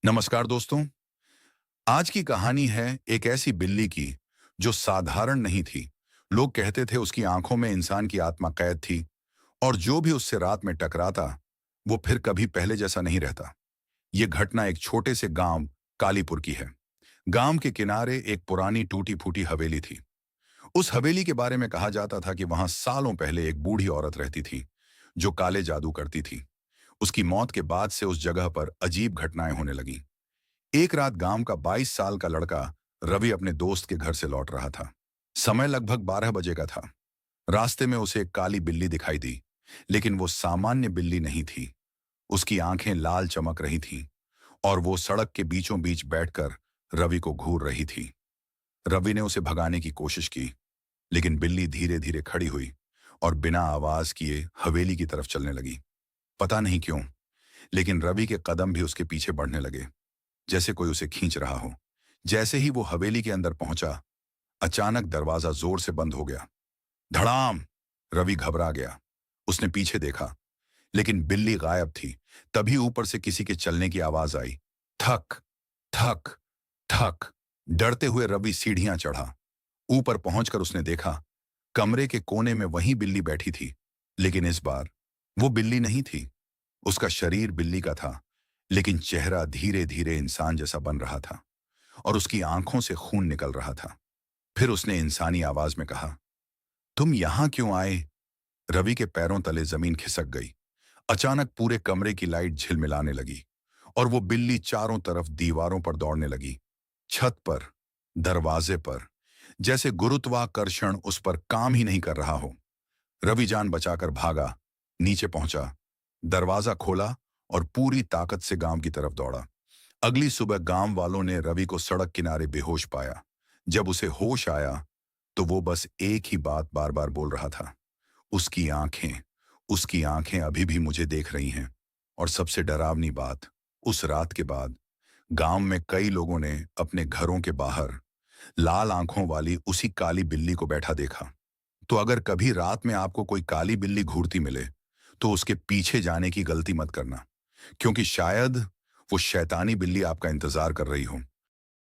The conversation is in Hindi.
नमस्कार दोस्तों। आज की कहानी है एक ऐसी बिल्ली की जो साधारण नहीं थी। लोग कहते थे उसकी आंखों में इंसान की आत्मा कैद थी और जो भी उससे रात में टकराता वो फिर कभी पहले जैसा नहीं रहता। ये घटना एक छोटे से गांव कालीपुर की है। गांव के किनारे एक पुरानी टूटी फूटी हवेली थी। उस हवेली के बारे में कहा जाता था कि वहां सालों पहले एक बूढ़ी औरत रहती थी जो काले जादू करती थी। उसकी मौत के बाद से उस जगह पर अजीब घटनाएं होने लगी। एक रात गांव का 22 साल का लड़का रवि अपने दोस्त के घर से लौट रहा था। समय लगभग 12 बजे का था। रास्ते में उसे एक काली बिल्ली दिखाई दी, लेकिन वो सामान्य बिल्ली नहीं थी। उसकी आंखें लाल चमक रही थीं और वो सड़क के बीचों बीच बैठकर रवि को घूर रही थी। रवि ने उसे भगाने की कोशिश की, लेकिन बिल्ली धीरे धीरे खड़ी हुई और बिना आवाज किए हवेली की तरफ चलने लगी। पता नहीं क्यों, लेकिन रवि के कदम भी उसके पीछे बढ़ने लगे, जैसे कोई उसे खींच रहा हो। जैसे ही वो हवेली के अंदर पहुंचा, अचानक दरवाजा जोर से बंद हो गया। धड़ाम! रवि घबरा गया। उसने पीछे देखा, लेकिन बिल्ली गायब थी। तभी ऊपर से किसी के चलने की आवाज आई। थक थक थक। डरते हुए रवि सीढ़ियां चढ़ा। ऊपर पहुंचकर उसने देखा, कमरे के कोने में वही बिल्ली बैठी थी। लेकिन इस बार वो बिल्ली नहीं थी। उसका शरीर बिल्ली का था, लेकिन चेहरा धीरे धीरे इंसान जैसा बन रहा था और उसकी आंखों से खून निकल रहा था। फिर उसने इंसानी आवाज में कहा, तुम यहां क्यों आए? रवि के पैरों तले जमीन खिसक गई। अचानक पूरे कमरे की लाइट झिलमिलाने लगी और वो बिल्ली चारों तरफ दीवारों पर दौड़ने लगी। छत पर, दरवाजे पर, जैसे गुरुत्वाकर्षण उस पर काम ही नहीं कर रहा हो। रवि जान बचाकर भागा, नीचे पहुंचा, दरवाजा खोला और पूरी ताकत से गांव की तरफ दौड़ा। अगली सुबह गांव वालों ने रवि को सड़क किनारे बेहोश पाया। जब उसे होश आया तो वो बस एक ही बात बार बार बोल रहा था, उसकी आंखें, उसकी आंखें अभी भी मुझे देख रही हैं। और सबसे डरावनी बात, उस रात के बाद गांव में कई लोगों ने अपने घरों के बाहर लाल आंखों वाली उसी काली बिल्ली को बैठा देखा। तो अगर कभी रात में आपको कोई काली बिल्ली घूरती मिले, तो उसके पीछे जाने की गलती मत करना, क्योंकि शायद वो शैतानी बिल्ली आपका इंतजार कर रही हो।